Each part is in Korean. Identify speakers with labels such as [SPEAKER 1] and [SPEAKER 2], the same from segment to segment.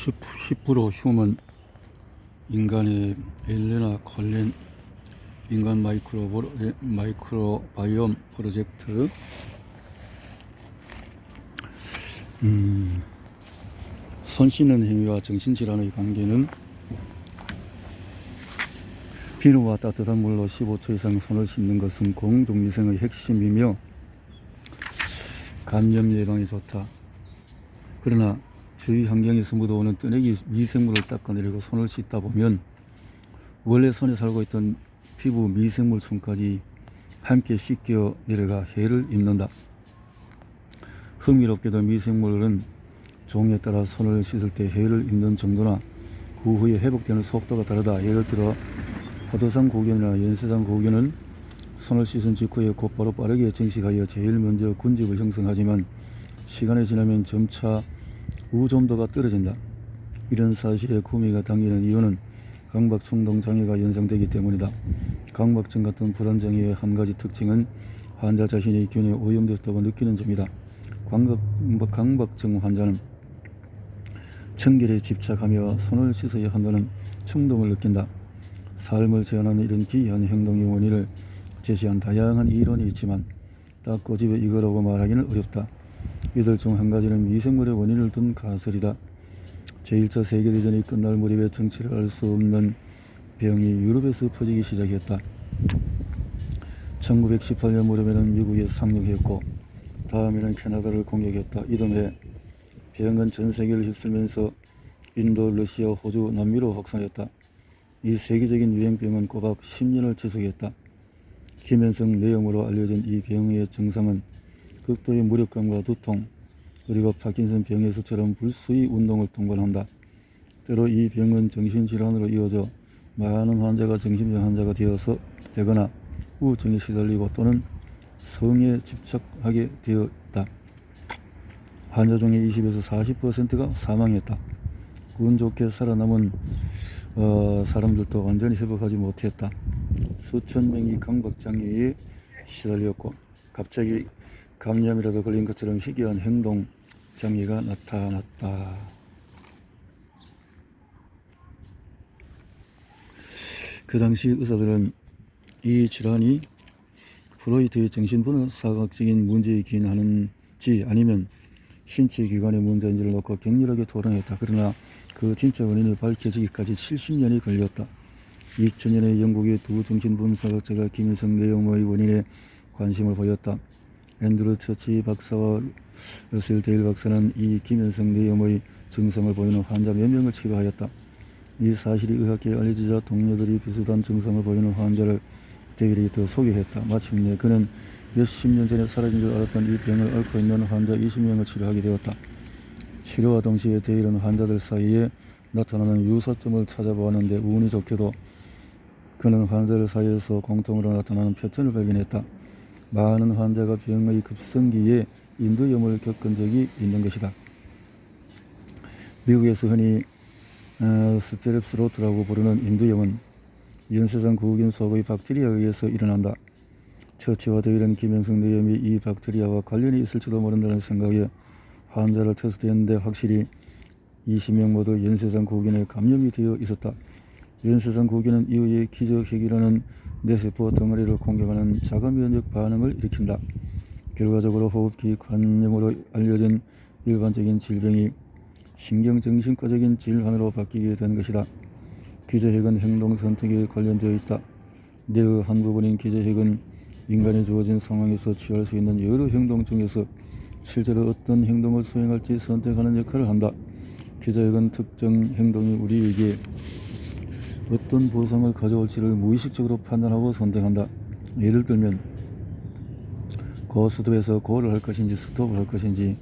[SPEAKER 1] 10% 휴먼 인간의 엘레나 컬린 인간 마이크로바이옴 프로젝트. 손 씻는 행위와 정신질환의 관계는 비누와 따뜻한 물로 15초 이상 손을 씻는 것은 공중위생의 핵심이며 감염 예방에 좋다. 그러나 주위 환경에서 묻어오는 뜨내기 미생물을 닦아내리고 손을 씻다 보면 원래 손에 살고 있던 피부 미생물 손까지 함께 씻겨 내려가 해를 입는다. 흥미롭게도 미생물은 종에 따라 손을 씻을 때 해를 입는 정도나 그 후에 회복되는 속도가 다르다. 예를 들어 포도상 고견이나 연쇄상 고견은 손을 씻은 직후에 곧바로 빠르게 증식하여 제일 먼저 군집을 형성하지만 시간이 지나면 점차 우점도가 떨어진다. 이런 사실에 구미가 당기는 이유는 강박충동 장애가 연상되기 때문이다. 강박증 같은 불안장애의 한 가지 특징은 환자 자신이 균에 오염되었다고 느끼는 점이다. 강박증 환자는 청결에 집착하며 손을 씻어야 한다는 충동을 느낀다. 삶을 제한하는 이런 기이한 행동의 원인을 제시한 다양한 이론이 있지만 딱 꼬집어 이거라고 말하기는 어렵다. 이들 중 한 가지는 미생물의 원인을 둔 가설이다. 제1차 세계대전이 끝날 무렵에 정체를 알 수 없는 병이 유럽에서 퍼지기 시작했다. 1918년 무렵에는 미국에 상륙했고 다음에는 캐나다를 공격했다. 이듬해 병은 전 세계를 휩쓸면서 인도, 러시아, 호주, 남미로 확산했다. 이 세계적인 유행병은 꼬박 10년을 지속했다. 김현성 내용으로 알려진 이 병의 증상은 극도의 무력감과 두통, 그리고 파킨슨 병에서처럼 불수의 운동을 동반한다. 때로 이 병은 정신질환으로 이어져 많은 환자가 정신병 환자가 되거나 우울증에 시달리고 또는 성에 집착하게 되었다. 환자 중에 20에서 40%가 사망했다. 운 좋게 살아남은 사람들도 완전히 회복하지 못했다. 수천 명이 강박장애에 시달렸고 갑자기 감염이라도 걸린 것처럼 희귀한 행동 장애가 나타났다. 그 당시 의사들은 이 질환이 프로이트의 정신분석학적인 문제에 기인하는지 아니면 신체 기관의 문제인지를 놓고 격렬하게 토론했다. 그러나 그 진짜 원인이 밝혀지기까지 70년이 걸렸다. 2000년에 영국의 두 정신분석학자가 김현성 내용의 원인에 관심을 보였다. 앤드루 처치 박사와 러셀 데일 박사는 이 김현성 내용의 증상을 보이는 환자 몇 명을 치료하였다. 이 사실이 의학계에 알려지자 동료들이 비슷한 증상을 보이는 환자를 데일이 더 소개했다. 마침내 그는 몇십 년 전에 사라진 줄 알았던 이 병을 앓고 있는 환자 20명을 치료하게 되었다. 치료와 동시에 데일은 환자들 사이에 나타나는 유사점을 찾아보았는데 운이 좋게도 그는 환자들 사이에서 공통으로 나타나는 패턴을 발견했다. 많은 환자가 병의 급성기에 인두염을 겪은 적이 있는 것이다. 미국에서 흔히 스테랩스로트라고 부르는 인두염은 연쇄상 구긴 속의 박테리아에 의해서 일어난다. 처치와 데일은 김현성 내염이 이 박테리아와 관련이 있을지도 모른다는 생각에 환자를 테스트했는데 확실히 20명 모두 연쇄상 구균에 감염이 되어 있었다. 연쇄상 구균은 이후에 기저핵이라는 뇌세포 덩어리를 공격하는 자가면역 반응을 일으킨다. 결과적으로 호흡기 관염으로 알려진 일반적인 질병이 신경정신과적인 질환으로 바뀌게 된 것이다. 기저핵은 행동 선택에 관련되어 있다. 뇌의 한 부분인 기저핵은 인간이 주어진 상황에서 취할 수 있는 여러 행동 중에서 실제로 어떤 행동을 수행할지 선택하는 역할을 한다. 기저핵은 특정 행동이 우리에게 어떤 보상을 가져올지를 무의식적으로 판단하고 선택한다. 예를 들면 고수도에서 고를 할 것인지 스톱을 할 것인지,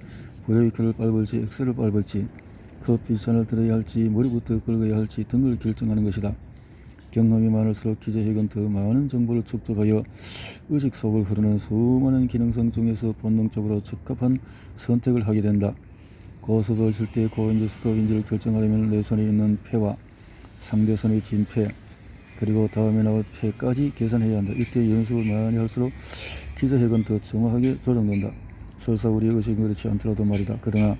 [SPEAKER 1] 브레이크를 밟을지 엑셀을 밟을지, 커피잔을 들어야 할지 머리부터 긁어야 할지 등을 결정하는 것이다. 경험이 많을수록 기저핵은 더 많은 정보를 축적하여 의식 속을 흐르는 수많은 기능성 중에서 본능적으로 적합한 선택을 하게 된다. 고속을 칠 때 고인지 스톱인지를 결정하려면 내 손에 있는 폐와 상대손의 진폐 그리고 다음에 나올 폐까지 계산해야 한다. 이때 연습을 많이 할수록 기저핵은 더 정확하게 조정된다. 설사 우리의 의식은 그렇지 않더라도 말이다. 그러나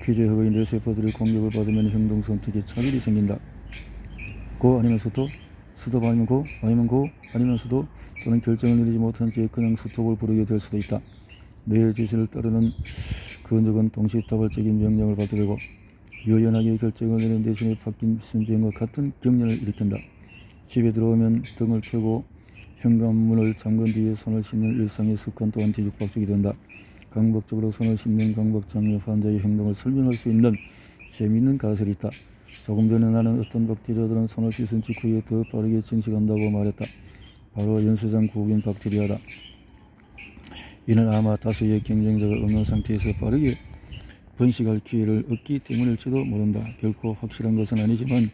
[SPEAKER 1] 기저효의 뇌세포들이 공격을 받으면 행동 선택에 차별이 생긴다. 고 아니면 스톱, 스톱 아니면 고, 아니면 고 아니면 스톱, 또는 결정을 내리지 못한 채 그냥 스톱을 부르게 될 수도 있다. 뇌의 지시를 따르는 근적은 동시다발적인 명령을 받게 되고 유연하게 결정을 내는 대신에 바뀐 신비행과 같은 경련을 일으킨다. 집에 들어오면 등을 켜고 현관문을 잠근 뒤에 손을 씻는 일상의 습관 또한 뒤죽박죽이 된다. 강박적으로 손을 씻는 강박장애 환자의 행동을 설명할 수 있는 재미있는 가설이 있다. 조금 전에 나는 어떤 박테리아들은 손을 씻은 직후에 더 빠르게 증식한다고 말했다. 바로 연쇄장 구균 박테리아다. 이는 아마 다수의 경쟁자가 없는 상태에서 빠르게 번식할 기회를 얻기 때문일지도 모른다. 결코 확실한 것은 아니지만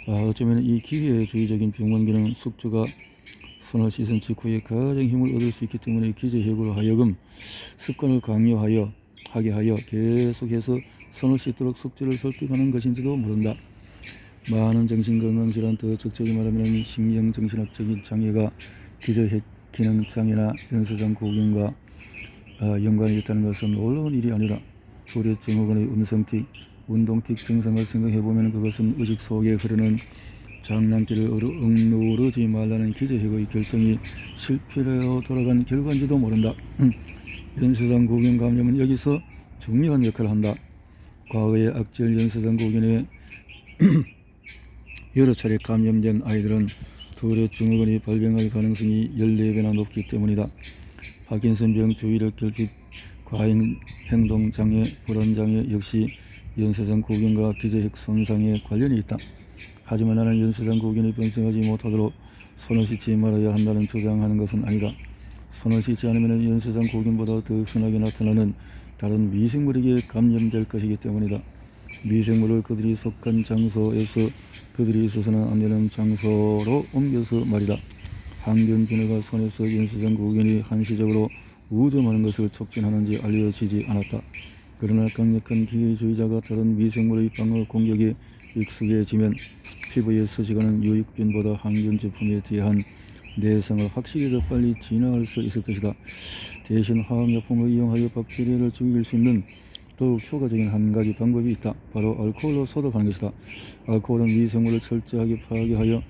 [SPEAKER 1] 어쩌면 이 기회주의적인 병원기는 숙주가 손을 씻은 직후에 가장 힘을 얻을 수 있기 때문에 기저효구로 하여금 습관을 강요하여 하게 하여 계속해서 손을 씻도록 숙주를 설득하는 것인지도 모른다. 많은 정신건강질환, 더 적절히 말하면 신경정신학적인 장애가 기저기능장애나 연쇄장 구균과 연관이 있다는 것은 놀라운 일이 아니라 둘의 증후군의 음성틱, 운동틱 증상을 생각해보면 그것은 의식 속에 흐르는 장난기를 억누르지 말라는 기저효의 결정이 실패로 돌아간 결과인지도 모른다. 연쇄장 구균 감염은 여기서 중요한 역할을 한다. 과거의 악질 연쇄장 구균에 여러 차례 감염된 아이들은 둘의 증후군이 발병할 가능성이 14배나 높기 때문이다. 파킨슨병, 주의력 결핍, 과잉 행동장애, 불안장애 역시 연쇄장 구균과 기저핵 손상에 관련이 있다. 하지만 나는 연쇄장 구균이 변성하지 못하도록 손을 씻지 말아야 한다는 주장하는 것은 아니다. 손을 씻지 않으면 연쇄장 구균보다 더 흔하게 나타나는 다른 미생물에게 감염될 것이기 때문이다. 미생물을 그들이 속한 장소에서 그들이 있어서는 안 되는 장소로 옮겨서 말이다. 항균 비너가 손에서 연쇄장 구균이 한시적으로 우점하는 것을 촉진하는지 알려지지 않았다. 그러나 강력한 기회주의자가 다른 미생물의 방어 공격에 익숙해지면 피부에 서식하는 유익균보다 항균 제품에 대한 내성을 확실히 더 빨리 진화할 수 있을 것이다. 대신 화학약품을 이용하여 박테리아를 죽일 수 있는 더욱 효과적인 한 가지 방법이 있다. 바로 알코올로 소독하는 것이다. 알코올은 미생물을 철저하게 파괴하여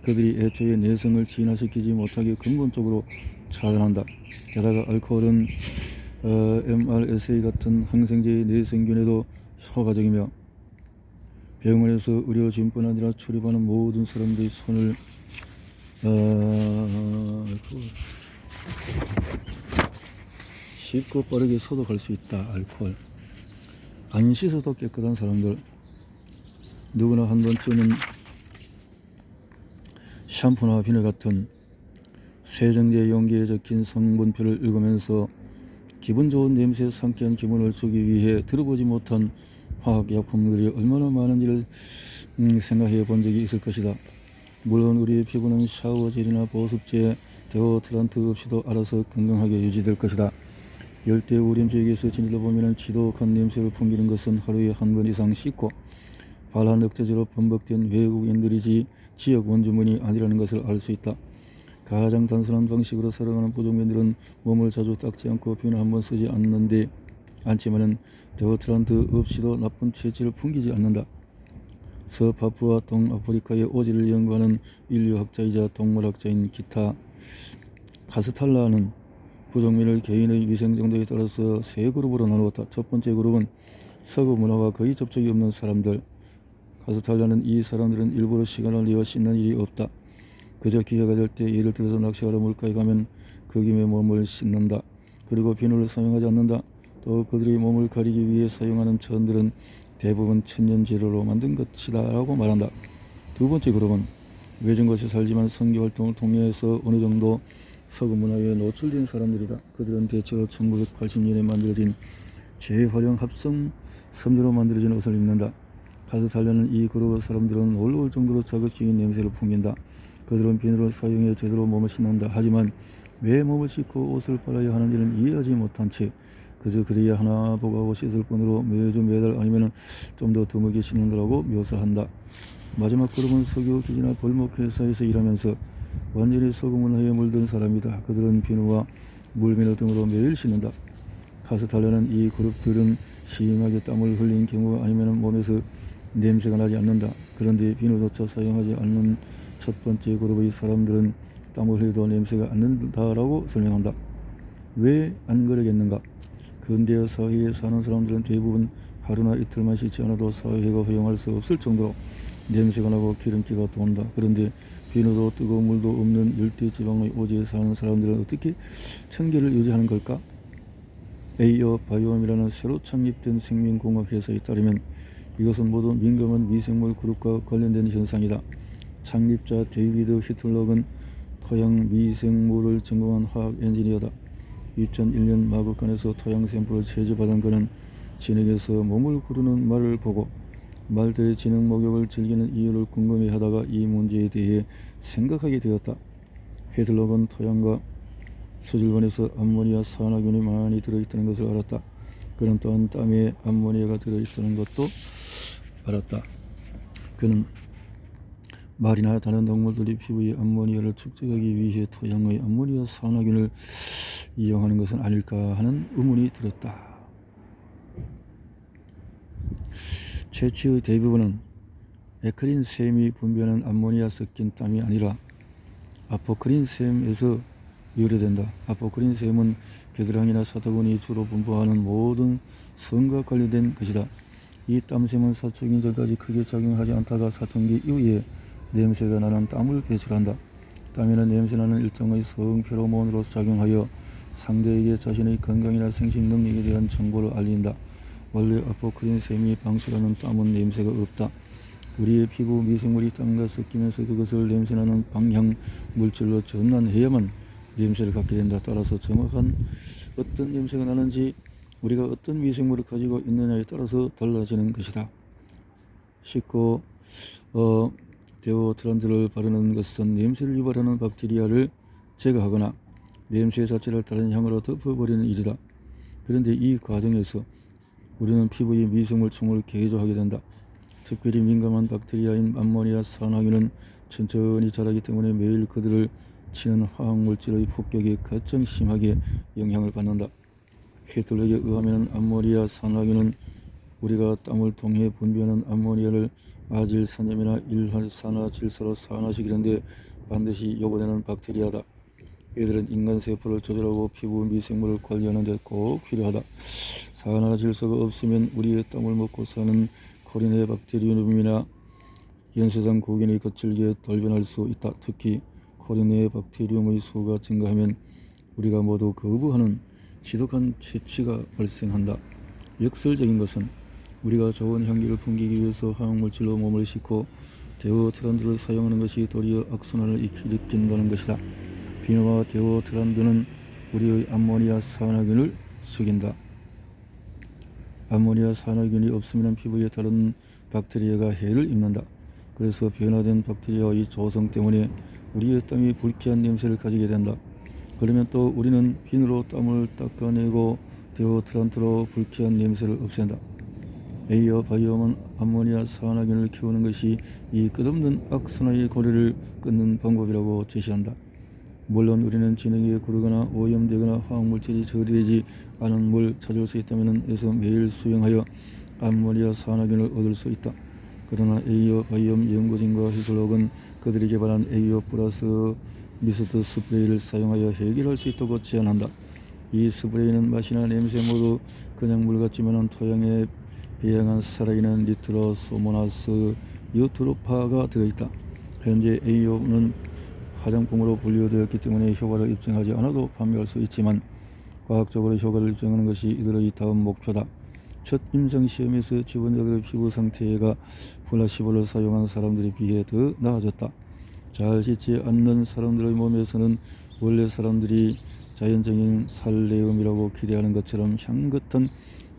[SPEAKER 1] 그들이 애초에 내성을 진화시키지 못하게 근본적으로 차단한다. 게다가 알코올은 MRSA 같은 항생제의 내생균에도 효과적이며 병원에서 의료진뿐 아니라 출입하는 모든 사람들의 손을 쉽고 빠르게 소독할 수 있다. 알코올. 안 씻어도 깨끗한 사람들, 누구나 한 번쯤은 샴푸나 비누 같은 세정제 용기에 적힌 성분표를 읽으면서 기분 좋은 냄새, 상쾌한 기분을 주기 위해 들어보지 못한 화학약품들이 얼마나 많은지를 생각해 본 적이 있을 것이다. 물론 우리의 피부는 샤워젤이나 보습제, 데오드란트 없이도 알아서 건강하게 유지될 것이다. 열대우림 지역에서 지내다 보면 지독한 냄새를 풍기는 것은 하루에 한 번 이상 씻고 발화늑제제로 범벅된 외국인들이지 지역 원주민이 아니라는 것을 알 수 있다. 가장 단순한 방식으로 살아가는 부족민들은 몸을 자주 닦지 않고 비누 한 번 쓰지 않지만은 데오드란트 없이도 나쁜 체질을 풍기지 않는다. 서파푸아 동아프리카의 오지를 연구하는 인류학자이자 동물학자인 기타 카스탈라는 부족민을 개인의 위생 정도에 따라서 세 그룹으로 나누었다. 첫 번째 그룹은 서구 문화와 거의 접촉이 없는 사람들. 카스탈라는 이 사람들은 일부러 시간을 내어 씻는 일이 없다. 그저 기회가 될 때 예를 들어서 낚시하러 물가에 가면 그 김에 몸을 씻는다. 그리고 비누를 사용하지 않는다. 또 그들이 몸을 가리기 위해 사용하는 천들은 대부분 천연재료로 만든 것이다 라고 말한다. 두 번째 그룹은 외진 곳에 살지만 선교활동을 통해서 어느 정도 서구 문화에 노출된 사람들이다. 그들은 대체로 1980년에 만들어진 재활용 합성 섬유로 만들어진 옷을 입는다. 카스탈라는 이 그룹의 사람들은 놀라울 정도로 자극적인 냄새를 풍긴다. 그들은 비누를 사용해 제대로 몸을 씻는다. 하지만 왜 몸을 씻고 옷을 빨아야 하는지는 이해하지 못한 채 그저 그래야 하나 보고 하고 씻을 뿐으로 매주 매달 아니면 좀 더 드물게 씻는다라고 묘사한다. 마지막 그룹은 석유 기지나 벌목 회사에서 일하면서 완전히 서구 문화에 물든 사람이다. 그들은 비누와 물비누 등으로 매일 씻는다. 카스탈라는 이 그룹들은 심하게 땀을 흘린 경우 아니면 몸에서 냄새가 나지 않는다. 그런데 비누조차 사용하지 않는 첫 번째 그룹의 사람들은 땀을 흘려도 냄새가 안 난다라고 설명한다. 왜 안 그러겠는가? 근대 사회에 사는 사람들은 대부분 하루나 이틀만 씻지 않아도 사회가 허용할 수 없을 정도로 냄새가 나고 기름기가 돈다. 그런데 비누도 뜨거운 물도 없는 열대지방의 오지에 사는 사람들은 어떻게 청결을 유지하는 걸까? 에이어 바이옴이라는 새로 창립된 생명공학 회사에 따르면 이것은 모두 민감한 미생물 그룹과 관련된 현상이다. 창립자 데이비드 히틀럭은 토양 미생물을 전공한 화학 엔지니어다. 2001년 마국간에서 토양 샘플을 제조받은 그는 진흙에서 몸을 구르는 말을 보고 말들의 진흙 목욕을 즐기는 이유를 궁금해하다가 이 문제에 대해 생각하게 되었다. 히틀럭은 토양과 수질관에서 암모니아 산화균이 많이 들어있다는 것을 알았다. 그는 또한 땀에 암모니아가 들어있다는 것도 알았다. 그는 말이나 다른 동물들이 피부의 암모니아를 축적하기 위해 토양의 암모니아 산화균을 이용하는 것은 아닐까 하는 의문이 들었다. 채취의 대부분은 에크린 샘이 분비하는 암모니아 섞인 땀이 아니라 아포크린 샘에서 유래된다. 아포크린 샘은 겨드랑이나 사타구니 주로 분포하는 모든 성과 관련된 것이다. 이 땀샘은 사춘기 전까지 크게 작용하지 않다가 사춘기 이후에 냄새가 나는 땀을 배출한다. 땀에는 냄새나는 일종의 성 페로몬으로 작용하여 상대에게 자신의 건강이나 생식 능력에 대한 정보를 알린다. 원래 아포크린 샘이 방출하는 땀은 냄새가 없다. 우리의 피부 미생물이 땀과 섞이면서 그것을 냄새나는 방향 물질로 전환해야만 냄새를 갖게 된다. 따라서 정확한 어떤 냄새가 나는지 우리가 어떤 미생물을 가지고 있느냐에 따라서 달라지는 것이다. 씻고 데오드란트를 바르는 것은 냄새를 유발하는 박테리아를 제거하거나 냄새 자체를 다른 향으로 덮어버리는 일이다. 그런데 이 과정에서 우리는 피부의 미생물층을 개조하게 된다. 특별히 민감한 박테리아인 암모니아 산화균은 천천히 자라기 때문에 매일 그들을 치는 화학물질의 폭격에 가장 심하게 영향을 받는다. 히틀럭에 의하면 암모니아 산화균은 우리가 땀을 통해 분비하는 암모니아를 아질산염이나 일활산화질소로 산화시키는데 반드시 요구되는 박테리아다. 이들은 인간 세포를 조절하고 피부 미생물을 관리하는 데 꼭 필요하다. 산화질소가 없으면 우리의 땀을 먹고 사는 코리네 박테리움이나 연쇄상 고균이 거칠게 돌변할 수 있다. 특히 코리네 박테리움의 수가 증가하면 우리가 모두 거부하는 지독한 채취가 발생한다. 역설적인 것은 우리가 좋은 향기를 풍기기 위해서 화학물질로 몸을 씻고 데오드란트를 사용하는 것이 도리어 악순환을 일으킨다는 것이다. 비누와 데오드란트는 우리의 암모니아 산화균을 죽인다. 암모니아 산화균이 없으면 피부에 다른 박테리아가 해를 입는다. 그래서 변화된 박테리아의 조성 때문에 우리의 땀이 불쾌한 냄새를 가지게 된다. 그러면 또 우리는 비누로 땀을 닦아내고 데오드란트로 불쾌한 냄새를 없앤다. 에이어 바이옴은 암모니아 산화균을 키우는 것이 이 끝없는 악순환의 고리를 끊는 방법이라고 제시한다. 물론 우리는 진흙에 구르거나 오염되거나 화학물질이 처리되지 않은 물 찾을 수 있다면 에서 매일 수영하여 암모니아 산화균을 얻을 수 있다. 그러나 에이어 바이옴 연구진과 히틀럭은 그들이 개발한 에이어 플러스 미스트 스프레이를 사용하여 해결할 수 있다고 제안한다. 이 스프레이는 맛이나 냄새 모두 그냥 물 같지만 토양에 배양한 살아있는 니트로소모나스 유트로파가 들어있다. 현재 에이어는 화장품으로 분류되었기 때문에 효과를 입증하지 않아도 판매할 수 있지만 과학적으로 효과를 입증하는 것이 이들의 다음 목표다. 첫 임상시험에서 지원자들의 피부 상태가 플라시보를 사용한 사람들에 비해 더 나아졌다. 잘 씻지 않는 사람들의 몸에서는 원래 사람들이 자연적인 살레음이라고 기대하는 것처럼 향긋한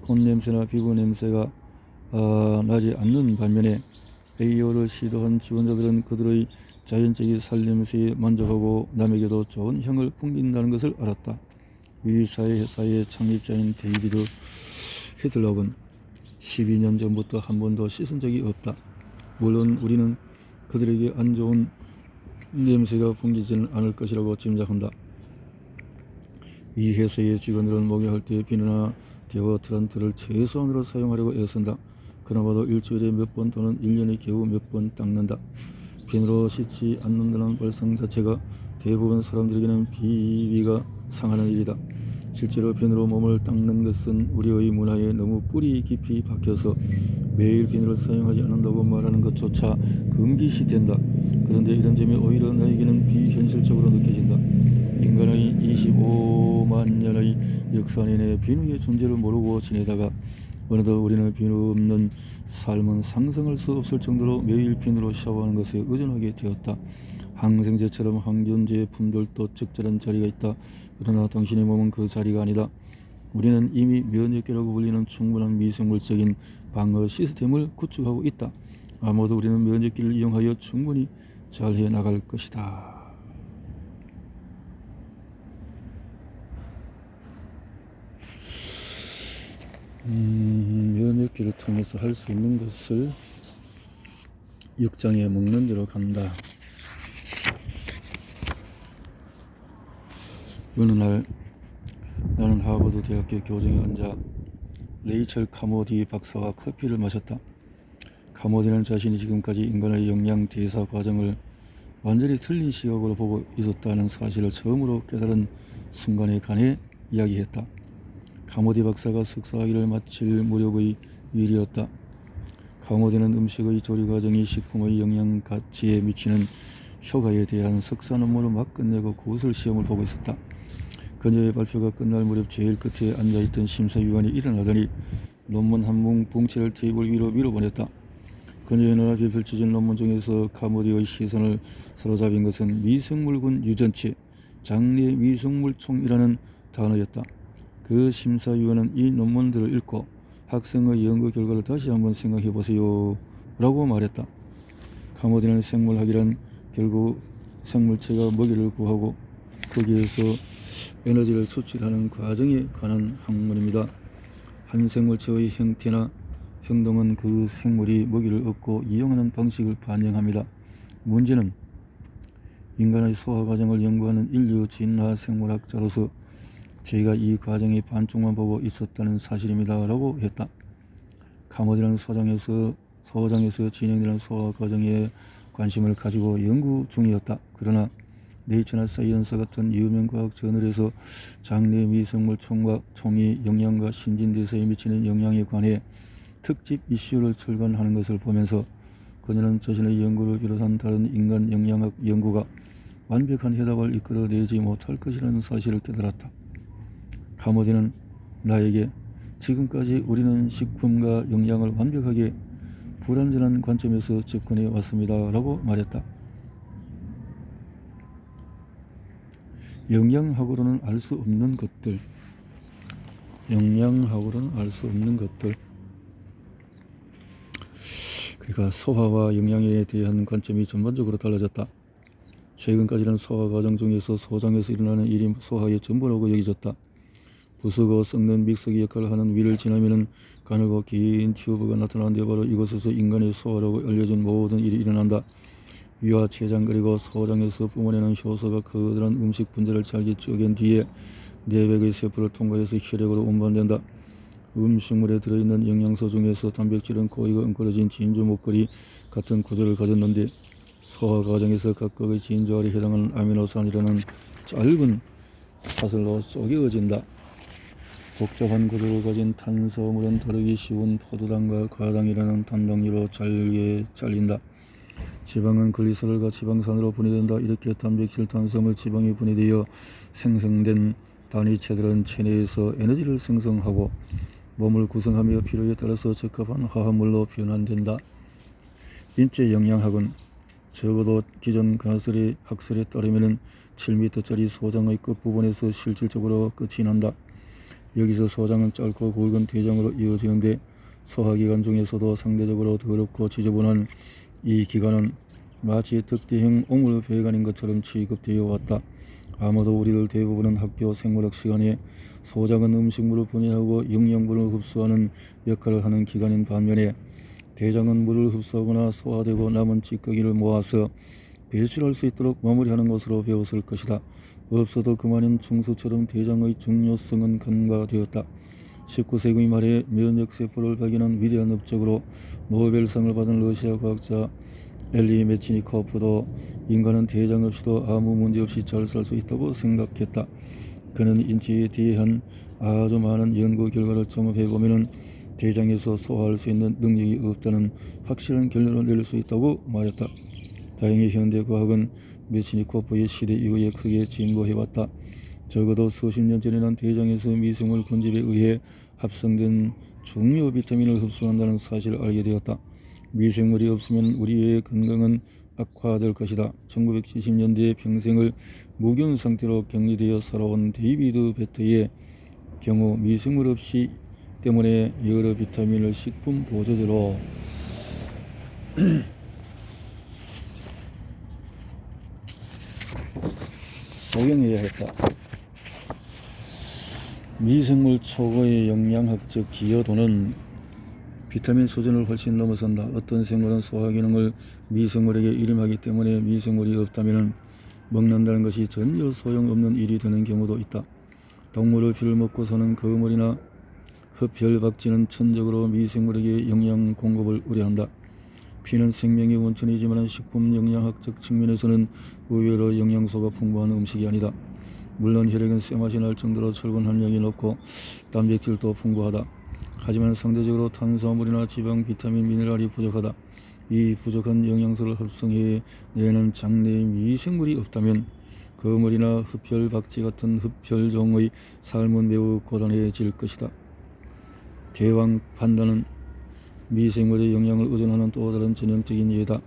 [SPEAKER 1] 콧냄새나 피부 냄새가 나지 않는 반면에 에이어를 시도한 지원자들은 그들의 자연적인 살냄새에 만족하고 남에게도 좋은 향을 풍긴다는 것을 알았다. 이 회사의 창립자인 데이비드 히틀럭은 12년 전부터 한 번도 씻은 적이 없다. 물론 우리는 그들에게 안 좋은 냄새가 풍기지는 않을 것이라고 짐작한다. 이 회사의 직원들은 목욕할 때 비누나 데오드란트를 최소한으로 사용하려고 애쓴다. 그나마도 일주일에 몇 번 또는 1년에 겨우 몇 번 닦는다. 비누로 씻지 않는다는 발상 자체가 대부분 사람들에게는 비위가 상하는 일이다. 실제로 비누로 몸을 닦는 것은 우리의 문화에 너무 뿌리 깊이 박혀서 매일 비누를 사용하지 않는다고 말하는 것조차 금기시된다. 그런데 이런 점이 오히려 나에게는 비현실적으로 느껴진다. 인간의 25만 년의 역사 내내 비누의 존재를 모르고 지내다가 어느덧 우리는 비누 없는 삶은 상상할 수 없을 정도로 매일 비누로 샤워하는 것에 의존하게 되었다. 항생제처럼 항균제 품들도 적절한 자리가 있다. 그러나 당신의 몸은 그 자리가 아니다. 우리는 이미 면역계라고 불리는 충분한 미생물적인 방어 시스템을 구축하고 있다. 아마도 우리는 면역기를 이용하여 충분히 잘해 나갈 것이다. 면역기를 통해서 할 수 있는 것을 6장에 먹는 대로 간다. 어느 날 나는 하버드 대학교 교정에 앉아 레이첼 카모디 박사와 커피를 마셨다. 카모디는 자신이 지금까지 인간의 영양 대사 과정을 완전히 틀린 시각으로 보고 있었다는 사실을 처음으로 깨달은 순간에 관해 이야기했다. 카모디 박사가 석사학위를 마칠 무렵의 일이었다. 카모디는 음식의 조리 과정이 식품의 영양 가치에 미치는 효과에 대한 석사 논문을 막 끝내고 고술 시험을 보고 있었다. 그녀의 발표가 끝날 무렵 제일 끝에 앉아있던 심사위원이 일어나더니 논문 한 뭉 봉지를 테이블 위로 밀어보냈다. 그녀의 눈앞에 펼쳐진 논문 중에서 카모디의 시선을 사로잡은 것은 미생물군 유전체, 장내 미생물총이라는 단어였다. 그 심사위원은 이 논문들을 읽고 학생의 연구 결과를 다시 한번 생각해보세요 라고 말했다. 카모디는 생물학이란 결국 생물체가 먹이를 구하고 거기에서 에너지를 수출하는 과정에 관한 학문입니다. 한 생물체의 형태나 행동은 그 생물이 먹이를 얻고 이용하는 방식을 반영합니다. 문제는 인간의 소화 과정을 연구하는 인류 진화 생물학자로서 저희가 이 과정의 반쪽만 보고 있었다는 사실입니다 라고 했다. 카모디는 소장에서 진행되는 소화 과정에 관심을 가지고 연구 중이었다. 그러나 네이처나 사이언스 같은 유명 과학 저널에서 장내 미생물 총이 영양과 신진대사에 미치는 영향에 관해 특집 이슈를 출간하는 것을 보면서 그녀는 자신의 연구를 비롯한 다른 인간 영양학 연구가 완벽한 해답을 이끌어내지 못할 것이라는 사실을 깨달았다. 카모디는 나에게 지금까지 우리는 식품과 영양을 완벽하게 불완전한 관점에서 접근해 왔습니다 라고 말했다. 영양학으로는 알 수 없는 것들, 그러니까 소화와 영양에 대한 관점이 전반적으로 달라졌다. 최근까지는 소화 과정 중에서 소장에서 일어나는 일이 소화의 전부라고 여겨졌다. 부수고 썩는 믹서기 역할을 하는 위를 지나면은 가늘고 긴 튜브가 나타나는데 바로 이곳에서 인간의 소화라고 알려진 모든 일이 일어난다. 위와 췌장 그리고 소장에서 뿜어내는 효소가 커다란 음식 분자를 잘게 쪼갠 뒤에 내백의 세포를 통과해서 혈액으로 운반된다. 음식물에 들어있는 영양소 중에서 단백질은 고이가 엉클어진 진주 목걸이 같은 구조를 가졌는데 소화 과정에서 각각의 진주알에 해당하는 아미노산이라는 짧은 사슬로 쪼개어진다. 복잡한 구조를 가진 탄수화물은 다루기 쉬운 포도당과 과당이라는 단당류로 잘게 잘린다. 지방은 글리세롤과 지방산으로 분해된다. 이렇게 단백질, 탄수화물, 지방이 분해되어 생성된 단위체들은 체내에서 에너지를 생성하고 몸을 구성하며 필요에 따라서 적합한 화합물로 변환된다. 인체 영양학은 적어도 기존 학설에 따르면 7m짜리 소장의 끝부분에서 실질적으로 끝이 난다. 여기서 소장은 짧고 굵은 대장으로 이어지는데 소화기관 중에서도 상대적으로 더럽고 지저분한 이 기관은 마치 특대형 오물 배관인 것처럼 취급되어 왔다. 아마도 우리들 대부분은 학교 생물학 시간에 소장은 음식물을 분해하고 영양분을 흡수하는 역할을 하는 기관인 반면에 대장은 물을 흡수하거나 소화되고 남은 찌꺼기를 모아서 배출할 수 있도록 마무리하는 것으로 배웠을 것이다. 없어도 그만인 충수처럼 대장의 중요성은 간과되었다. 19세기 말에 면역세포를 발견한 위대한 업적으로 노벨상을 받은 러시아 과학자 엘리 메치니코프도 인간은 대장 없이도 아무 문제 없이 잘 살 수 있다고 생각했다. 그는 인체에 대한 아주 많은 연구 결과를 종합해보면 대장에서 소화할 수 있는 능력이 없다는 확실한 결론을 내릴 수 있다고 말했다. 다행히 현대 과학은 메치니코프의 시대 이후에 크게 진보해왔다. 적어도 수십 년 전에는 대장에서 미생물 군집에 의해 합성된 중요 비타민을 흡수한다는 사실을 알게 되었다. 미생물이 없으면 우리의 건강은 악화될 것이다. 1970년대 평생을 무균 상태로 격리되어 살아온 데이비드 베터의 경우 미생물 없이 때문에 여러 비타민을 식품 보조제로 복용해야 했다. 미생물 초과의 영양학적 기여도는 비타민 수준을 훨씬 넘어선다. 어떤 생물은 소화 기능을 미생물에게 일임하기 때문에 미생물이 없다면 먹는다는 것이 전혀 소용없는 일이 되는 경우도 있다. 동물의 피를 먹고 사는 거물이나 흡혈박쥐는 천적으로 미생물에게 영양 공급을 의뢰한다. 피는 생명의 원천이지만 식품 영양학적 측면에서는 의외로 영양소가 풍부한 음식이 아니다. 물론 혈액은 쇠맛이 날 정도로 철분 함량이 높고 단백질도 풍부하다. 하지만 상대적으로 탄수화물이나 지방, 비타민, 미네랄이 부족하다. 이 부족한 영양소를 합성해내는 장내에 미생물이 없다면 거물이나 흡혈박쥐 같은 흡혈종의 삶은 매우 고단해질 것이다. 대왕 판다는 미생물의 영양을 의존하는 또 다른 전형적인 예다.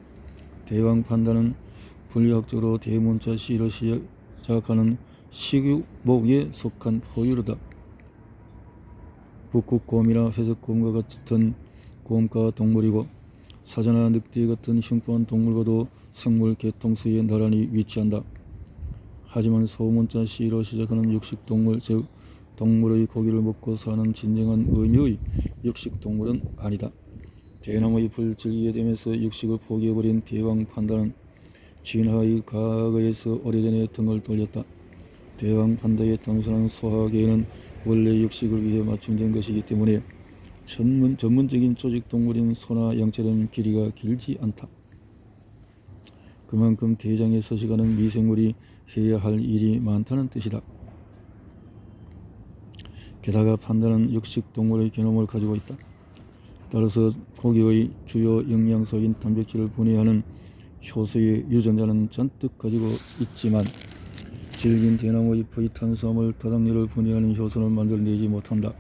[SPEAKER 1] 대왕 판다는 분류학적으로 대문자 C로 시작하는 식유목에 속한 포유류다. 북극곰이나 회색곰과 같은 곰과 동물이고 사자나 늑대 같은 흉포한 동물과도 생물 계통수에 나란히 위치한다. 하지만 소문자 C로 시작하는 육식동물, 즉 동물의 고기를 먹고 사는 진정한 의미의 육식동물은 아니다. 대나무 잎을 즐기게 되면서 육식을 포기해버린 대왕 판다는 진화의 과거에서 오래전에 등을 돌렸다. 대왕 판다의 단순한 소화계는 원래 육식을 위해 맞춤된 것이기 때문에 전문적인 조직동물인 소나 양처럼 길이가 길지 않다. 그만큼 대장에 서식하는 미생물이 해야 할 일이 많다는 뜻이다. 게다가 판다는 육식동물의 개념을 가지고 있다. 따라서 고기의 주요 영양소인 단백질을 분해하는 효소의 유전자는 잔뜩 가지고 있지만 질긴 대나무 잎의 탄수화물 다당류를 분해하는 효소는 만들어내지 못한다.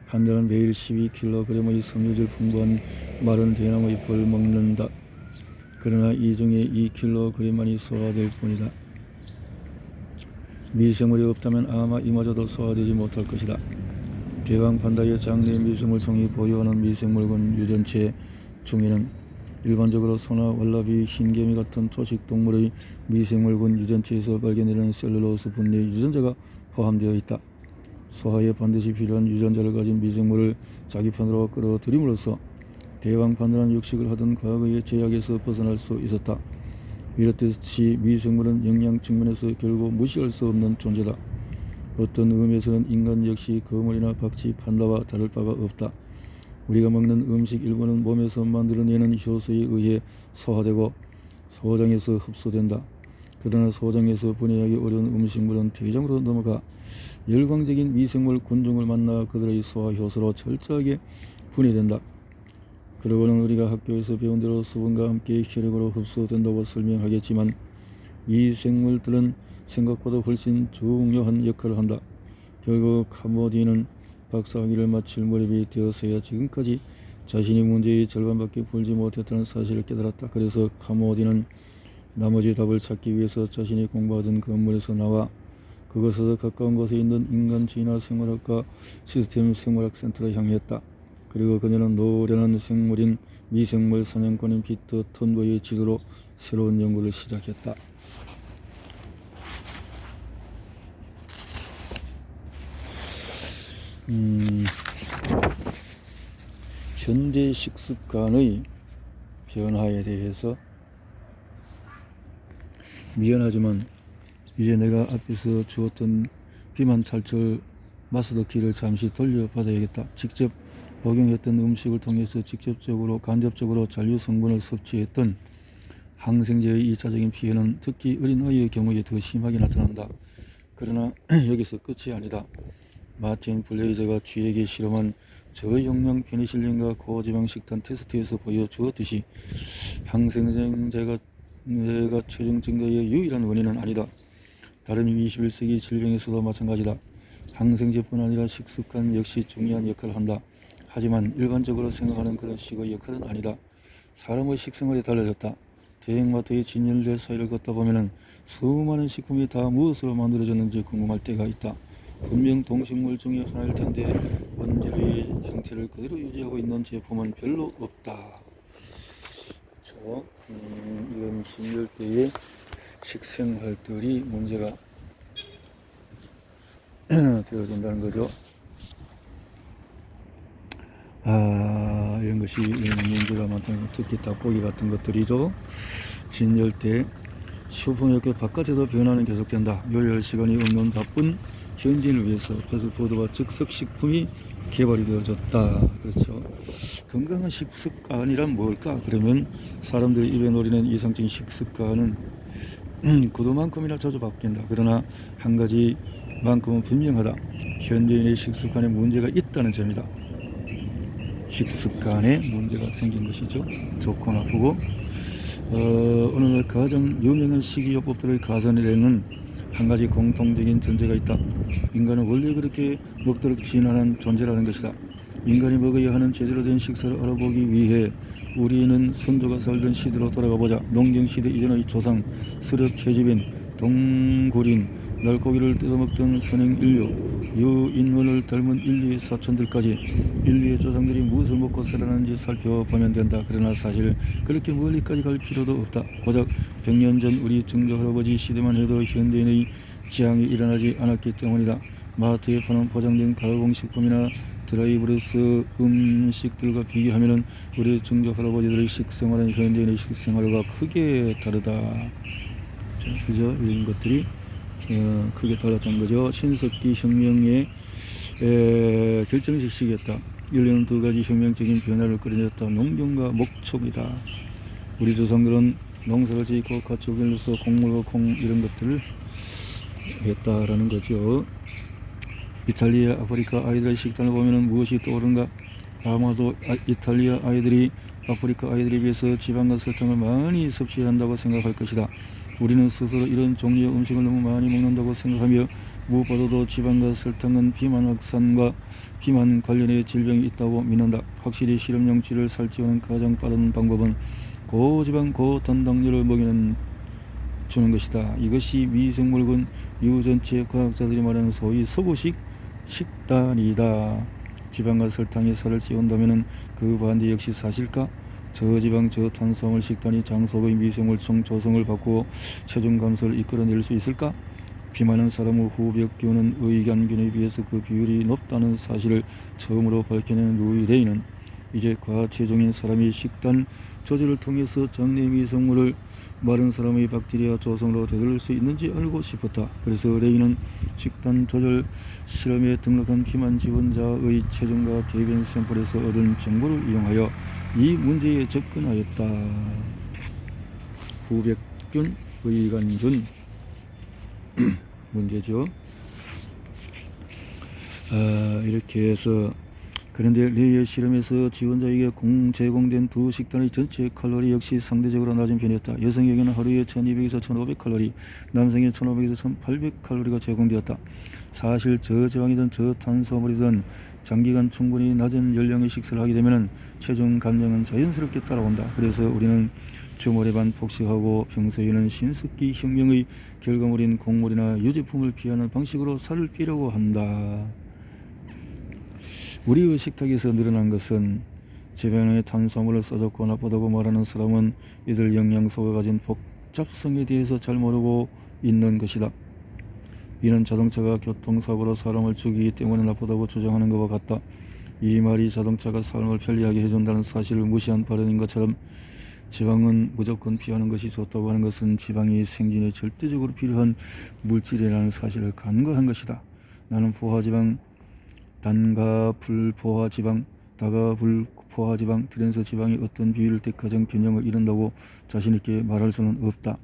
[SPEAKER 1] 판다는 매일 12kg의 섬유질 풍부한 마른 대나무 잎을 먹는다. 그러나 이 중에 2kg만이 소화될 뿐이다. 미생물이 없다면 아마 이마저도 소화되지 못할 것이다. 대왕 판다의 장내 미생물성이 보유하는 미생물군 유전체 중에는 일반적으로 소나 왈라비, 흰개미 같은 초식동물의 미생물군 유전체에서 발견되는 셀룰로스 분해 유전자가 포함되어 있다. 소화에 반드시 필요한 유전자를 가진 미생물을 자기 편으로 끌어들임으로써 대왕 판다는 육식을 하던 과거의 제약에서 벗어날 수 있었다. 이렇듯이 미생물은 영양 측면에서 결국 무시할 수 없는 존재다. 어떤 의미에서는 인간 역시 거물이나 박쥐, 판다와 다를 바가 없다. 우리가 먹는 음식 일부는 몸에서 만들어내는 효소에 의해 소화되고 소장에서 흡수된다. 그러나 소장에서 분해하기 어려운 음식물은 대장으로 넘어가 열광적인 미생물 군중을 만나 그들의 소화 효소로 철저하게 분해된다. 그러고는 우리가 학교에서 배운 대로 수분과 함께 혈액으로 흡수된다고 설명하겠지만 이 생물들은 생각보다 훨씬 중요한 역할을 한다. 결국 카모디는 박사학위를 마칠 무렵이 되어서야 지금까지 자신이 문제의 절반밖에 풀지 못했다는 사실을 깨달았다. 그래서 카모디는 나머지 답을 찾기 위해서 자신이 공부하던 건물에서 나와 그것에서 가까운 곳에 있는 인간 진화 생물학과 시스템 생물학 센터로 향했다. 그리고 그녀는 노련한 생물인 미생물 사냥꾼인 피터 턴버의 지도로 새로운 연구를 시작했다. 현대 식습관의 변화에 대해서 미안하지만 이제 내가 앞에서 주었던 비만 탈출 마스터키를 잠시 돌려받아야겠다. 직접 복용했던 음식을 통해서 직접적으로 간접적으로 잔류 성분을 섭취했던 항생제의 2차적인 피해는 특히 어린아이의 경우에 더 심하게 나타난다. 그러나 여기서 끝이 아니다. 마틴 블레이저가 쥐에게 실험한 저용량 페니실린과 고지방 식단 테스트에서 보여주었듯이 항생제가 체중 증가의 유일한 원인은 아니다. 다른 21세기 질병에서도 마찬가지다. 항생제뿐 아니라 식습관 역시 중요한 역할을 한다. 하지만 일반적으로 생각하는 그런 식의 역할은 아니다. 사람의 식생활이 달라졌다. 대형마트의 진열대 사이를 걷다 보면 수많은 식품이 다 무엇으로 만들어졌는지 궁금할 때가 있다. 분명 동식물 중에 하나일 텐데 원재료의 형태를 그대로 유지하고 있는 제품은 별로 없다. 그렇죠? 이건 진열대의 식생활들이 문제가 되어진다는 거죠. 이런 것이 문제가 많다는, 특히 닭고기 같은 것들이죠. 진열대 슈퍼마켓 바깥에도 변화는 계속된다. 요리할 시간이 없는 바쁜 현지인을 위해서 패스트푸드와 즉석식품이 개발이 되어졌다. 그렇죠. 건강한 식습관이란 뭘까? 그러면 사람들이 입에 노리는 이상적인 식습관은 구두만큼이나 자주 바뀐다. 그러나 한 가지만큼은 분명하다. 현대인의 식습관에 문제가 있다는 점이다. 식습관에 문제가 생긴 것이죠. 좋고 나쁘고. 오늘날 가장 유명한 식이요법들을 가져내는 한 가지 공통적인 전제가 있다. 인간은 원래 그렇게 먹도록 진화한 존재라는 것이다. 인간이 먹어야 하는 제대로 된 식사를 알아보기 위해 우리는 선조가 살던 시대로 돌아가 보자. 농경시대 이전의 조상, 스력 채집인, 동굴인, 날고기를 뜯어먹던 선행인류, 유인원을 닮은 인류의 사촌들까지 인류의 조상들이 무엇을 먹고 살아났는지 살펴보면 된다. 그러나 사실 그렇게 멀리까지 갈 필요도 없다. 고작 100년 전 우리 증조할아버지 시대만 해도 현대인의 지향이 일어나지 않았기 때문이다. 마트에 파는 포장된 가공식품이나 드라이브레스 음식들과 비교하면 우리 증조할아버지들의 식생활은 현대인의 식생활과 크게 다르다. 그죠? 이런 것들이 크게 달랐던 거죠. 신석기 혁명의 결정적 시기였다. 인류는 두 가지 혁명적인 변화를 끌어냈다. 농경과 목축이다. 우리 조상들은 농사를 짓고 가축을로서 곡물과 콩 이런 것들을 했다라는 거죠. 이탈리아, 아프리카 아이들의 식단을 보면 무엇이 떠오른가? 아마도 이탈리아 아이들이 아프리카 아이들에 비해서 지방과 설탕을 많이 섭취한다고 생각할 것이다. 우리는 스스로 이런 종류의 음식을 너무 많이 먹는다고 생각하며 무엇보다도 지방과 설탕은 비만 확산과 비만 관련의 질병이 있다고 믿는다. 확실히 실험용 쥐를 살찌우는 가장 빠른 방법은 고지방 고단당류를 주는 것이다. 이것이 미생물군 유전체 과학자들이 말하는 소위 서구식 식단이다. 지방과 설탕이 살을 찌운다면 그 반대 역시 사실까? 저지방 저탄수화물 식단이 장속의 미생물 총 조성을 바꾸어 체중 감소를 이끌어낼 수 있을까? 비만한 사람의 후벽 기운은 의간균에 비해서 그 비율이 높다는 사실을 처음으로 밝혀낸 루이 레이는 이제 과체중인 사람이 식단 조절을 통해서 장내 미생물을 마른 사람의 박테리아 조성으로 되돌릴 수 있는지 알고 싶었다. 그래서 레이는 식단 조절 실험에 등록한 비만 지원자의 체중과 대변 샘플에서 얻은 정보를 이용하여 이 문제에 접근하였다. 후백균, 의간균 문제죠. 이렇게 해서 그런데 레이의 실험에서 지원자에게 제공된 두 식단의 전체 칼로리 역시 상대적으로 낮은 편이었다. 여성에게는 하루에 1200에서 1500칼로리, 남성에게 1500에서 1800칼로리가 제공되었다. 사실 저지방이든 저탄수화물이든 장기간 충분히 낮은 열량의 식사를 하게 되면 체중 감량은 자연스럽게 따라온다. 그래서 우리는 주말에 반 폭식하고 평소에는 신석기 혁명의 결과물인 곡물이나 유제품을 피하는 방식으로 살을 빼려고 한다. 우리의 식탁에서 늘어난 것은 지방에 탄수화물을 써줬고 나쁘다고 말하는 사람은 이들 영양소가 가진 복잡성에 대해서 잘 모르고 있는 것이다. 이는 자동차가 교통사고로 사람을 죽이기 때문에 나쁘다고 주장하는 것과 같다. 이 말이 자동차가 삶을 편리하게 해준다는 사실을 무시한 발언인 것처럼 지방은 무조건 피하는 것이 좋다고 하는 것은 지방이 생존에 절대적으로 필요한 물질이라는 사실을 간과한 것이다. 나는 포화지방 다가불포화지방, 트랜스 지방이 어떤 비율 때 가장 균형을 이룬다고 자신있게 말할 수는 없다.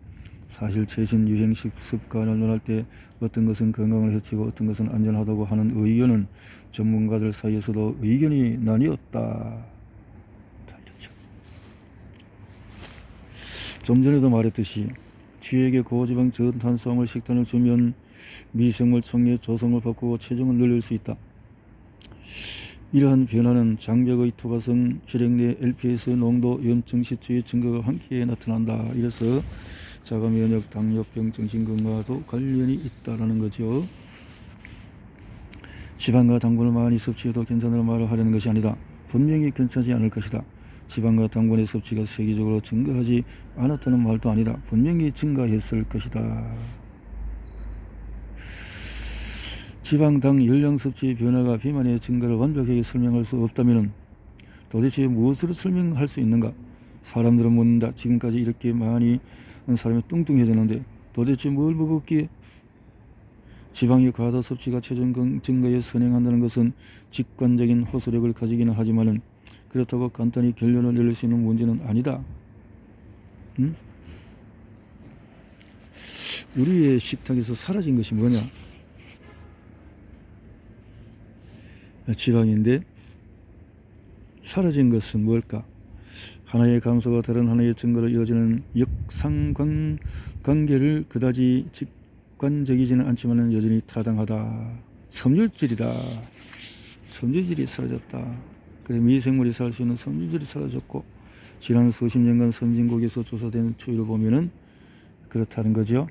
[SPEAKER 1] 사실 최신 유행 습관을 논할 때 어떤 것은 건강을 해치고 어떤 것은 안전하다고 하는 의견은 전문가들 사이에서도 의견이 나뉘었다. 이렇죠. 좀 전에도 말했듯이 쥐에게 고지방 저탄수화물 식단을 주면 미생물 총의 조성을 바꾸고 체중을 늘릴 수 있다. 이러한 변화는 장벽의 투과성, 혈액 내 LPS 농도, 염증 시추의 증가가 함께 나타난다. 이래서 자가면역, 당뇨병, 정신건강과도 관련이 있다라는 거죠. 지방과 당분을 많이 섭취해도 괜찮다는 말을 하려는 것이 아니다. 분명히 괜찮지 않을 것이다. 지방과 당분의 섭취가 세계적으로 증가하지 않았다는 말도 아니다. 분명히 증가했을 것이다. 지방, 당, 열량 섭취의 변화가 비만의 증가를 완벽하게 설명할 수 없다면 도대체 무엇으로 설명할 수 있는가? 사람들은 묻는다. 지금까지 이렇게 많이 사람이 뚱뚱해졌는데 도대체 뭘 먹었기에? 지방의 과다 섭취가 체중 증가에 선행한다는 것은 직관적인 호소력을 가지기는 하지만 그렇다고 간단히 결론을 내릴 수 있는 문제는 아니다. 우리의 식탁에서 사라진 것이 뭐냐? 지방인데 사라진 것은 뭘까? 하나의 감소가 다른 하나의 증가로 이어지는 역상관계를 그다지 직관적이지는 않지만 여전히 타당하다. 섬유질이다. 섬유질이 사라졌다. 그래, 미생물이 살 수 있는 섬유질이 사라졌고 지난 수십 년간 선진국에서 조사된 추이를 보면은 그렇다는 거죠.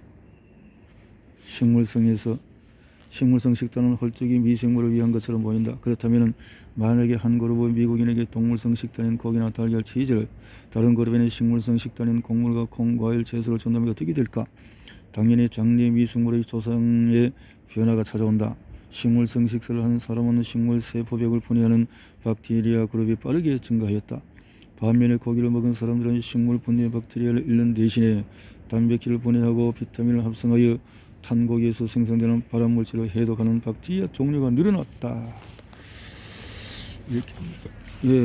[SPEAKER 1] 식물성 식단은 헐떡이 미생물을 위한 것처럼 보인다. 그렇다면 만약에 한 그룹의 미국인에게 동물성 식단인 고기나 달걀, 치즈를 다른 그룹에는 식물성 식단인 곡물과 콩, 과일, 채소를 준다면 어떻게 될까? 당연히 장내 미생물의 조성에 변화가 찾아온다. 식물성 식사를 한 사람은 식물 세포벽을 분해하는 박테리아 그룹이 빠르게 증가하였다. 반면에 고기를 먹은 사람들은 식물 분해 박테리아를 잃는 대신에 단백질을 분해하고 비타민을 합성하여 탄고기에서 생성되는 발암물질을 해독하는 박테리아 종류가 늘어났다. 이렇게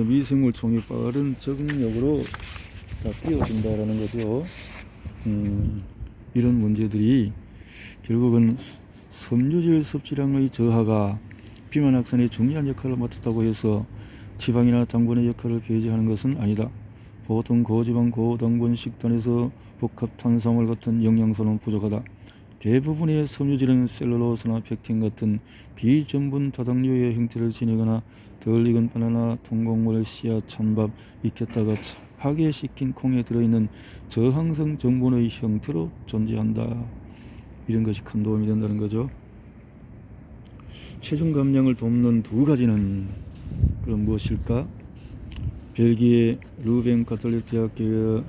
[SPEAKER 1] 미생물 총이 빠른 적응력으로 다 뛰어든다라는 거죠. 이런 문제들이 결국은 섬유질 섭취량의 저하가 비만 확산에 중요한 역할을 맡았다고 해서 지방이나 당분의 역할을 배제하는 것은 아니다. 보통 고지방 고당분 식단에서 복합 탄수화물 같은 영양소는 부족하다. 대부분의 섬유질은 셀룰로스나 펙틴 같은 비전분 다당류의 형태를 지니거나 덜 익은 바나나, 통곡물, 씨앗, 찬밥, 익혔다가 하게시킨 콩에 들어있는 저항성 전분의 형태로 존재한다. 이런 것이 큰 도움이 된다는 거죠. 체중 감량을 돕는 두 가지는 그럼 무엇일까? 벨기에 루벤 가톨릭 대학교의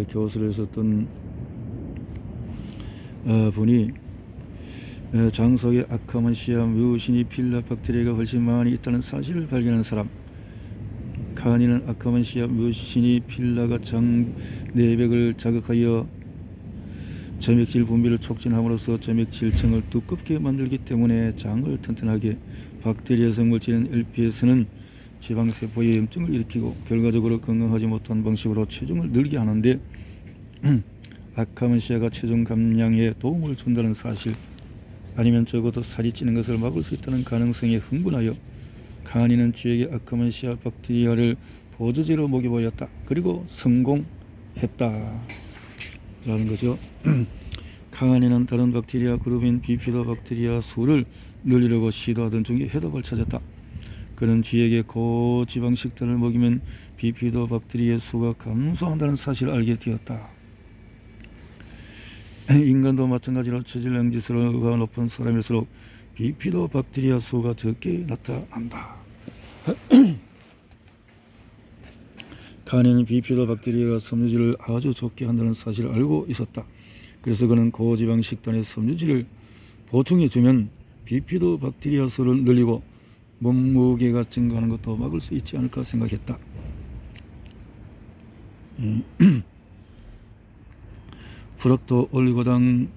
[SPEAKER 1] 교수를 했었던 분이 장 속에 아카만시아 뮤시니 필라 박테리아가 훨씬 많이 있다는 사실을 발견한 사람. 카니는 아카만시아 뮤시니 필라가 장 내벽을 자극하여 점액질 분비를 촉진함으로써 점액질층을 두껍게 만들기 때문에 장을 튼튼하게, 박테리아성 물질인 LPS는 지방세포의 염증을 일으키고 결과적으로 건강하지 못한 방식으로 체중을 늘게 하는데 아카만시아가 체중 감량에 도움을 준다는 사실, 아니면 적어도 살이 찌는 것을 막을 수 있다는 가능성에 흥분하여 카니는 쥐에게 아카만시아 박테리아를 보조제로 먹여보였다. 그리고 성공했다 라는 거죠. 카니는 다른 박테리아 그룹인 비피도 박테리아 수를 늘리려고 시도하던 중에 해답을 찾았다. 그는 쥐에게 고지방 식단을 먹이면 비피도 박테리아 수가 감소한다는 사실을 알게 되었다. 인간도 마찬가지로 체질량 지수가 높은 사람일수록 비피도 박테리아 수가 적게 나타난다. 카니는 비피도 박테리아가 섬유질을 아주 적게 한다는 사실을 알고 있었다. 그래서 그는 고지방 식단에 섬유질을 보충해주면 비피도 박테리아 수를 늘리고 몸무게가 증가하는 것도 막을 수 있지 않을까 생각했다. 프락토 올리고당이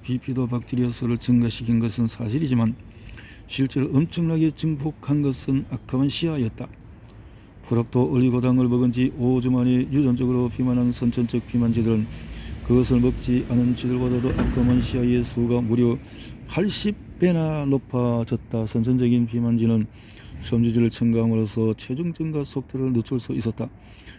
[SPEAKER 1] 비피도 박테리아 수를 증가시킨 것은 사실이지만 실제로 엄청나게 증폭한 것은 아카만시아였다. 프락토 올리고당을 먹은 지 5주 만에 유전적으로 비만한 선천적 비만지들은 그것을 먹지 않은 쥐들보다도 아카만시아의 수가 무려 80배나 높아졌다. 선천적인 비만지는 섬유질을 첨가함으로써 체중 증가 속도를 늦출 수 있었다.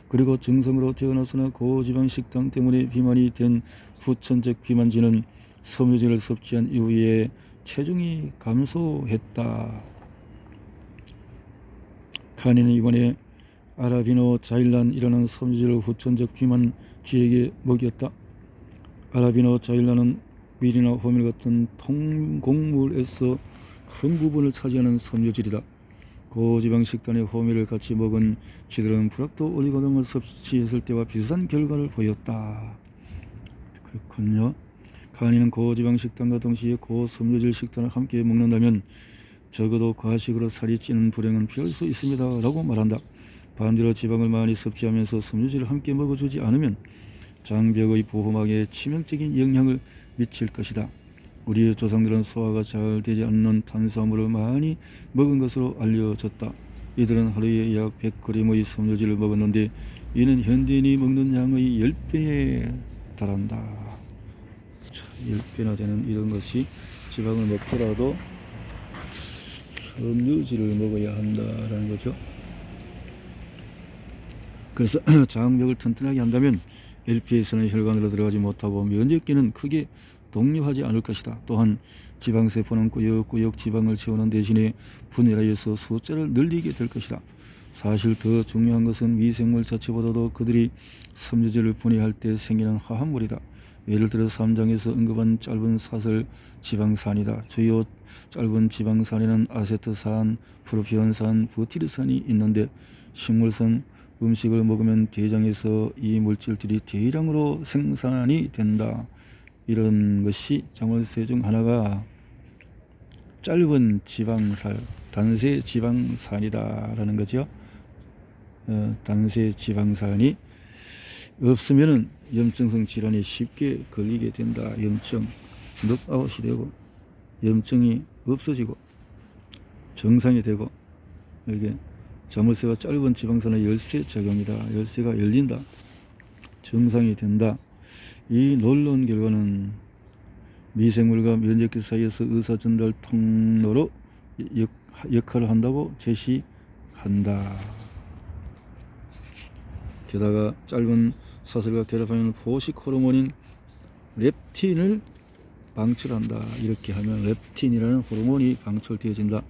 [SPEAKER 1] 그리고 정성으로 태어났으나 고지방 식단 때문에 비만이 된 후천적 비만지는 섬유질을 섭취한 이후에 체중이 감소했다. 카니는 이번에 아라비노자일란이라는 섬유질을 후천적 비만쥐에게 먹였다. 아라비노자일란은 밀이나 호밀 같은 통곡물에서 큰 부분을 차지하는 섬유질이다. 고지방 식단에 호밀을 같이 먹은 쥐들은 프락토 올리고당을 섭취했을 때와 비슷한 결과를 보였다. 그렇군요. 카니는 고지방 식단과 동시에 고섬유질 식단을 함께 먹는다면 적어도 과식으로 살이 찌는 불행은 피할 수 있습니다 라고 말한다. 반대로 지방을 많이 섭취하면서 섬유질을 함께 먹어주지 않으면 장벽의 보호막에 치명적인 영향을 미칠 것이다. 우리의 조상들은 소화가 잘 되지 않는 탄수화물을 많이 먹은 것으로 알려졌다. 이들은 하루에 약 100g의 섬유질을 먹었는데 이는 현대인이 먹는 양의 10배에 달한다. 자, 10배나 되는 이런 것이 지방을 먹더라도 섬유질을 먹어야 한다라는 거죠. 그래서 장벽을 튼튼하게 한다면 LP에서는 혈관으로 들어가지 못하고 면역기는 크게 독려하지 않을 것이다. 또한 지방세포는 꾸역꾸역 지방을 채우는 대신에 분해하여서 숫자를 늘리게 될 것이다. 사실 더 중요한 것은 미생물 자체보다도 그들이 섬유질을 분해할 때 생기는 화합물이다. 예를 들어 3장에서 언급한 짧은 사슬 지방산이다. 주요 짧은 지방산에는 아세트산, 프로피온산, 부티르산이 있는데 식물성 음식을 먹으면 대장에서 이 물질들이 대량으로 생산이 된다. 이런 것이 자물쇠 중 하나가 짧은 지방살, 단세 지방산이다라는 거죠. 단세 지방산이 없으면은 염증성 질환이 쉽게 걸리게 된다. 염증, 넉아웃이 되고 염증이 없어지고 정상이 되고 이게 자물쇠가 짧은 지방산의 열쇠 작용이다. 열쇠가 열린다. 정상이 된다. 이 놀라운 결과는 미생물과 면역기 사이에서 의사전달 통로로 역할을 한다고 제시한다. 게다가 짧은 사슬과 결합하면 포식 호르몬인 렙틴을 방출한다. 이렇게 하면 렙틴이라는 호르몬이 방출되어진다.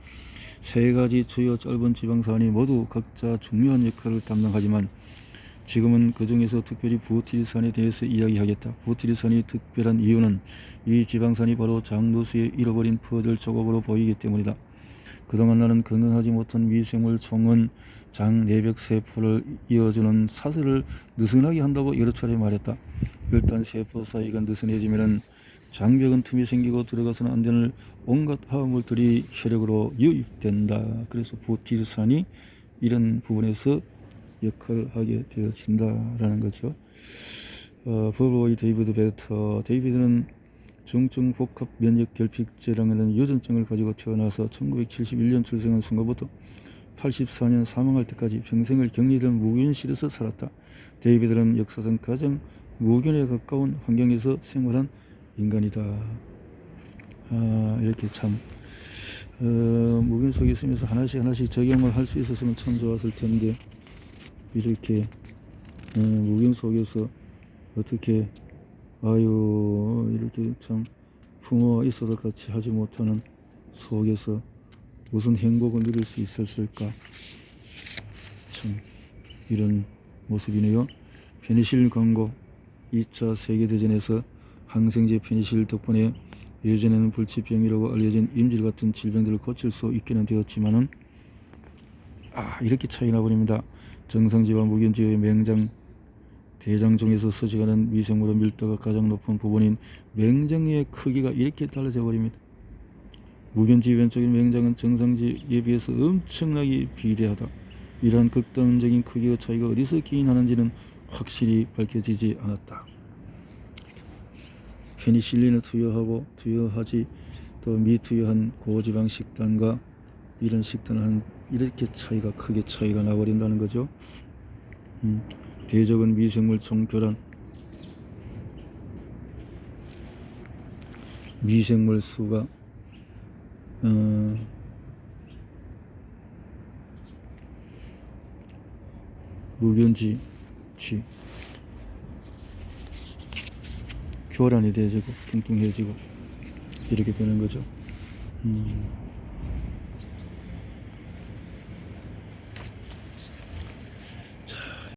[SPEAKER 1] 세 가지 주요 짧은 지방산이 모두 각자 중요한 역할을 담당하지만 지금은 그 중에서 특별히 부티르산에 대해서 이야기하겠다. 부티르산이 특별한 이유는 이 지방산이 바로 장누수에 잃어버린 퍼즐 조각으로 보이기 때문이다. 그동안 나는 건강하지 못한 미생물 총은 장 내벽 세포를 이어주는 사슬을 느슨하게 한다고 여러 차례 말했다. 일단 세포 사이가 느슨해지면 장벽은 틈이 생기고 들어가서는 안 되는 온갖 화합물들이 혈액으로 유입된다. 그래서 부티르산이 이런 부분에서 역할을 하게 되어진다라는 거죠. 버로이 데이비드 베터. 데이비드는 중증 복합 면역 결핍증이라는 유전증을 가지고 태어나서 1971년 출생한 순간부터 84년 사망할 때까지 평생을 격리된 무균실에서 살았다. 데이비드는 역사상 가장 무균에 가까운 환경에서 생활한 인간이다. 이렇게 참 무균 속에 있으면서 하나씩 적용을 할 수 있었으면 참 좋았을 텐데 이렇게 무균 속에서 어떻게 이렇게 참 부모와 있어도 같이 하지 못하는 속에서 무슨 행복을 누릴 수 있었을까. 참 이런 모습이네요. 페니실린 광고. 2차 세계대전에서 항생제 페니실린 덕분에 예전에는 불치병이라고 알려진 임질 같은 질병들을 고칠 수 있게는 되었지만은 이렇게 차이 나버립니다. 정상지와 무균지의 맹장 대장 중에서 서식하는 미생물의 밀도가 가장 높은 부분인 맹장의 크기가 이렇게 달라져 버립니다. 무균지 왼쪽인 맹장은 정상지에 비해서 엄청나게 비대하다. 이러한 극단적인 크기의 차이가 어디서 기인하는지는 확실히 밝혀지지 않았다. 페니실린을 투여하고 투여하지 또 미투여한 고지방 식단과 이런 식단은 이렇게 크게 차이가 나버린다는 거죠. 대적은 미생물 총교란, 미생물 수가 무변지 교란이 되지고 뚱뚱해지고 이렇게 되는 거죠.